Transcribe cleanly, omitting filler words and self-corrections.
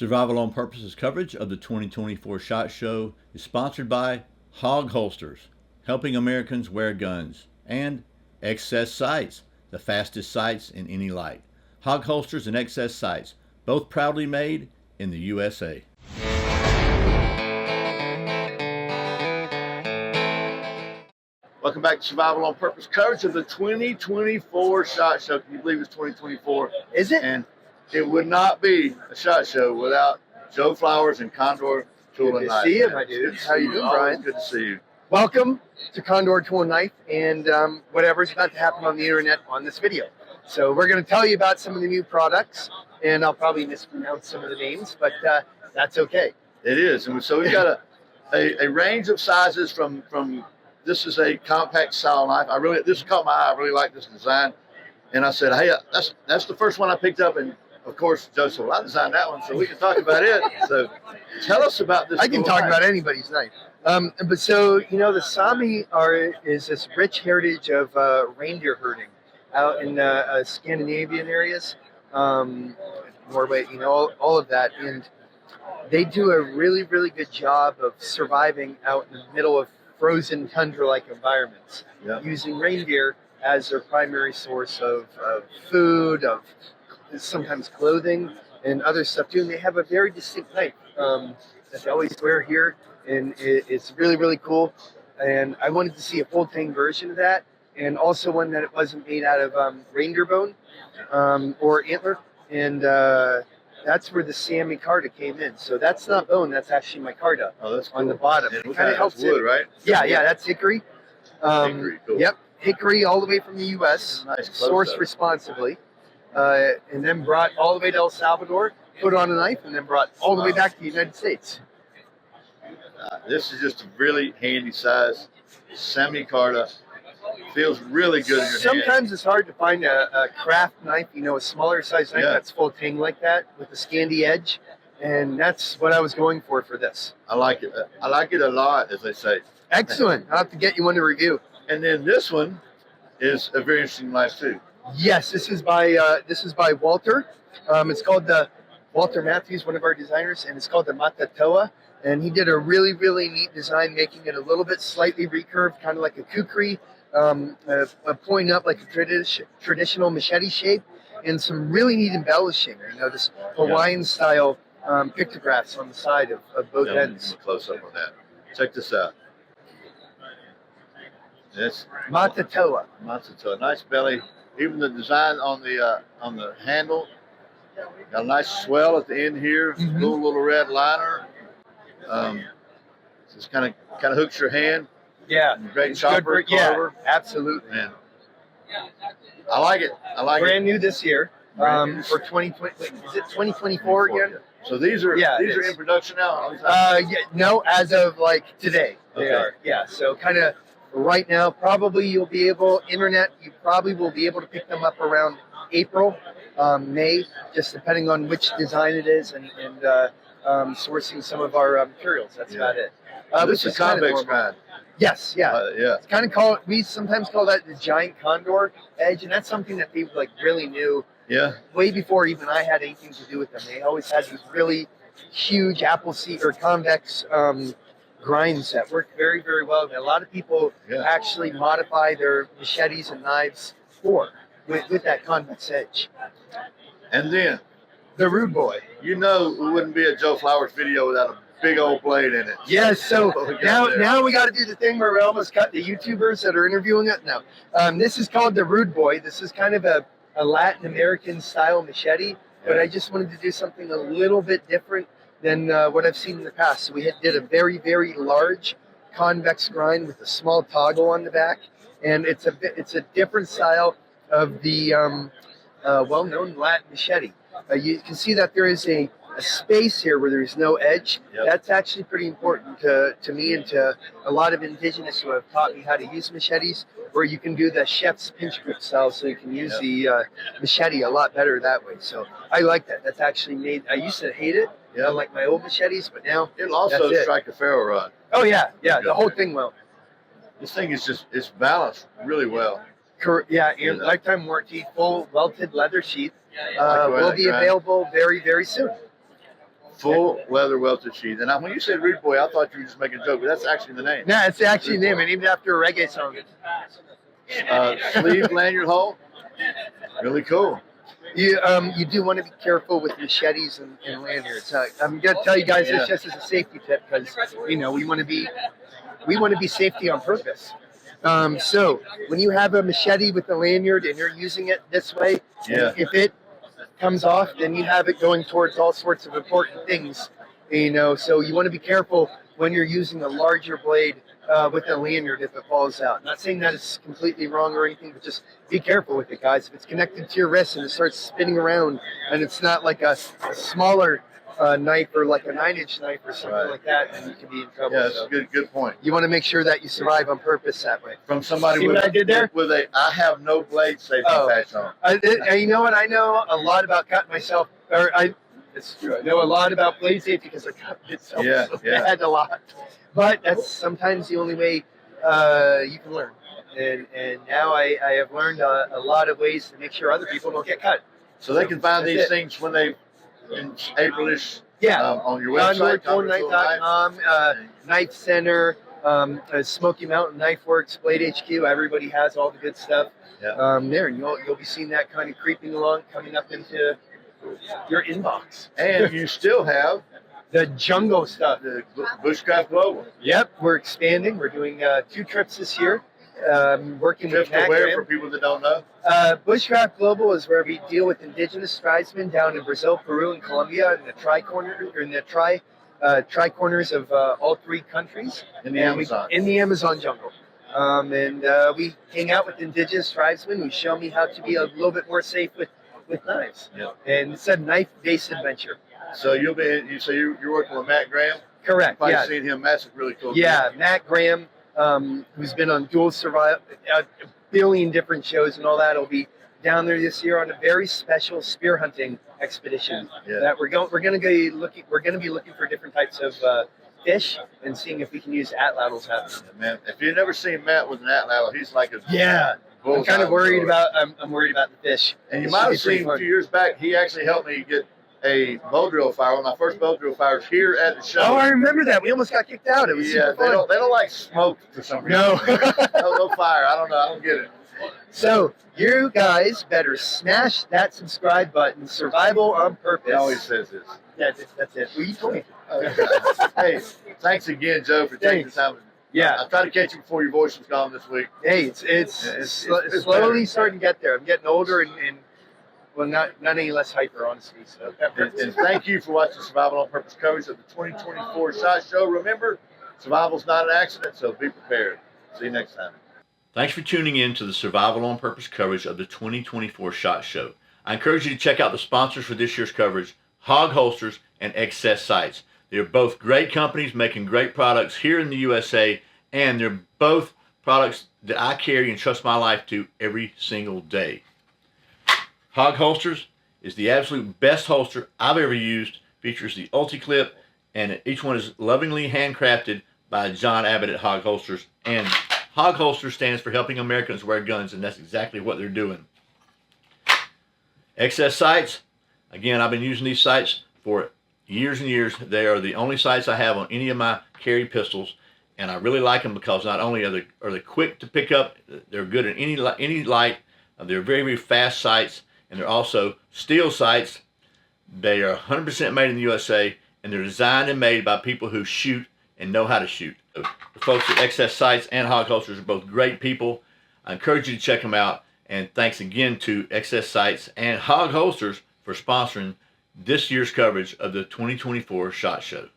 Survival on Purpose's coverage of the 2024 SHOT Show is sponsored by Hog Holsters, helping Americans wear guns, and Excess Sights, the fastest sights in any light. Hog Holsters and Excess Sights, both proudly made in the USA. Welcome back to Survival on Purpose coverage of the 2024 SHOT Show. Can you believe it's 2024? Is it? And it would not be a SHOT Show without Joe Flowers and Condor Tool and Knife. Good to see you, my dude. How you doing, Brian? Good to see you. Welcome to Condor Tool and Knife and whatever's about to happen on the internet on this video. So we're going to tell you about some of the new products, and I'll probably mispronounce some of the names, but that's okay. It is. And so we've got a range of sizes from this is a compact style knife. This caught my eye. I really like this design. And I said, hey, that's the first one I picked up. And of course, Joe said, well, I designed that one, so we can talk about it. So tell us about this. I can talk about anybody's knife. But so, you know, the Sami is this rich heritage of reindeer herding out in Scandinavian areas, Norway, you know, all of that. And they do a really, really good job of surviving out in the middle of frozen tundra-like environments, using reindeer as their primary source of food, of sometimes clothing and other stuff too. And they have a very distinct knife that they always wear here, and it's really, really cool. And I wanted to see a full tang version of that, and also one that it wasn't made out of reindeer bone or antler. And that's where the Samicarta came in. So that's not bone, that's actually micarta. Oh, that's cool. On the bottom. It kind of helps wood, right? Yeah, that's hickory. Hickory, cool. Yep, hickory all the way from the U.S., nice sourced responsibly, and then brought all the way to El Salvador, put on a knife, and then brought all the way back to the United States. This is just a really handy size Samicarta. Feels really good in your hand. Sometimes it's hard to find a craft knife, you know, a smaller size knife that's full tang like that with a Scandi edge, and that's what I was going for this. I like it. I like it a lot, as they say. Excellent. I'll have to get you one to review. And then this one is a very interesting knife too. Yes, this is by Walter. It's called the Walter Matthews, one of our designers, and it's called the Matato'a. And he did a really, really neat design, making it a little bit slightly recurved, kind of like a kukri, pointing up like a traditional machete shape, and some really neat embellishing. You know, this Hawaiian style pictographs on the side of both ends. Close up on that. Check this out. This Matato'a. Matato'a, nice belly. Even the design on the handle, got a nice swell at the end here. Little red liner. Just kind of hooks your hand. Yeah, great chopper. Absolutely. Man, I like it. Brand new this year. For 2020. Wait, is it 2024 again? So these are in production now. No, as of like today they are. Yeah, so kind of right now. Probably you probably will be able to pick them up around April, May, just depending on which design it is and sourcing some of our materials. That's about it. This is convex grind. Yes, It's kind of we sometimes call that the giant Condor edge, and that's something that people like really knew. Yeah. Way before even I had anything to do with them. They always had these really huge Appleseed or convex grinds that work very, very well. And a lot of people actually modify their machetes and knives with that convex edge. And then the Rude Boy. You know, it wouldn't be a Joe Flowers video without a big old blade in it. Yes, so now we got to do the thing where we almost cut the YouTubers that are interviewing it. No, this is called the Rude Boy. This is kind of a Latin American style machete, but I just wanted to do something a little bit different than what I've seen in the past. So we did a very, very large convex grind with a small toggle on the back, and it's a different style of the well-known Latin machete. You can see that there is a space here where there's no edge. That's actually pretty important to me and to a lot of indigenous who have taught me how to use machetes, where you can do the chef's pinch grip style, so you can use the machete a lot better that way. So I like that. That's actually made. I used to hate it, like my old machetes, but now it'll also strike a ferro rod. Oh yeah, the whole thing will. This thing is it's balanced really well. Yeah, and lifetime warranty, full welted leather sheath will be available very, very soon. Full leather welted sheath. And when you said Rude Boy, I thought you were just making a joke, but that's actually the name. No, it's actually named after a reggae song. Sleeve lanyard hole. Really cool. You do want to be careful with machetes and lanyards. I'm gonna tell you guys this just as a safety tip because we want to be safety on purpose. So when you have a machete with a lanyard and you're using it this way, if it comes off, then you have it going towards all sorts of important things. So you want to be careful when you're using a larger blade with a lanyard if it falls out. Not saying that it's completely wrong or anything, but just be careful with it, guys. If it's connected to your wrist and it starts spinning around and it's not like a smaller knife or like a 9-inch knife or something like that, then you can be in trouble. Yeah, that's a good point. You want to make sure that you survive on purpose that way. From somebody See with, what I did there? with a I have no blade safety patch on. You know what? I know a lot about cutting myself. It's true. I know a lot about blade safety because I cut myself. I had a lot. But that's sometimes the only way you can learn. And now I have learned a lot of ways to make sure other people don't get cut. So they can find these things when they in Aprilish. On your website, CondorKnife.com, Knife Center, Smoky Mountain Knife Works, Blade HQ. Everybody has all the good stuff there, and you'll be seeing that kind of creeping along, coming up into your inbox. And you still have the jungle stuff, the Bushcraft Global. Yep, we're expanding. We're doing 2 trips this year. Working with Trips to where for people that don't know? Bushcraft Global is where we deal with indigenous tribesmen down in Brazil, Peru, and Colombia in the tri-corners of all 3 countries. In the Amazon. In the Amazon jungle. And we hang out with indigenous tribesmen who show me how to be a little bit more safe with knives. Yeah. And it's a knife-based adventure. So you're working with Matt Graham? Correct. I've seen him. Matt's a really cool guy. Matt Graham, who's been on Dual Survival, a billion different shows and all that, will be down there this year on a very special spear hunting expedition. That we're going to be looking. We're going to be looking for different types of fish and seeing if we can use atlatls. Man, if you've never seen Matt with an atlatl, he's like a I'm kind of worried about. I'm worried about the fish. And you might have seen a few years back, he actually helped me get a bow drill fire. One of my first bow drill fires here at the show. Oh, I remember that. We almost got kicked out. It was super fun. They don't like smoke for some reason. No. no fire. I don't know. I don't get it. So you guys better smash that subscribe button. Survival on Purpose. He always says this. That's it. Well, you told me. Hey, thanks again, Joe, for taking the time. I tried to catch you before your voice was gone this week. Hey, it's slowly starting to get there. I'm getting older and well, not any less hyper, honestly. So and thank you for watching Survival on Purpose coverage of the 2024 SHOT Show. Remember, survival's not an accident, so be prepared. See you next time. Thanks for tuning in to the Survival on Purpose coverage of the 2024 SHOT Show. I encourage you to check out the sponsors for this year's coverage, Hog Holsters and Excess Sights. They're both great companies making great products here in the USA, and they're both products that I carry and trust my life to every single day. Hog Holsters is the absolute best holster I've ever used. Features the Ulti-Clip, and each one is lovingly handcrafted by John Abbott at Hog Holsters. And Hog Holsters stands for helping Americans wear guns, and that's exactly what they're doing. Excess Sights, again, I've been using these sights for years and years. They are the only sights I have on any of my carry pistols, and I really like them because not only are they quick to pick up, they're good at any light. They're very, very fast sights. And they're also steel sights. They are 100% made in the USA, and they're designed and made by people who shoot and know how to shoot. The folks at Excess Sights and Hog Holsters are both great people. I encourage you to check them out. And thanks again to Excess Sights and Hog Holsters for sponsoring this year's coverage of the 2024 SHOT Show.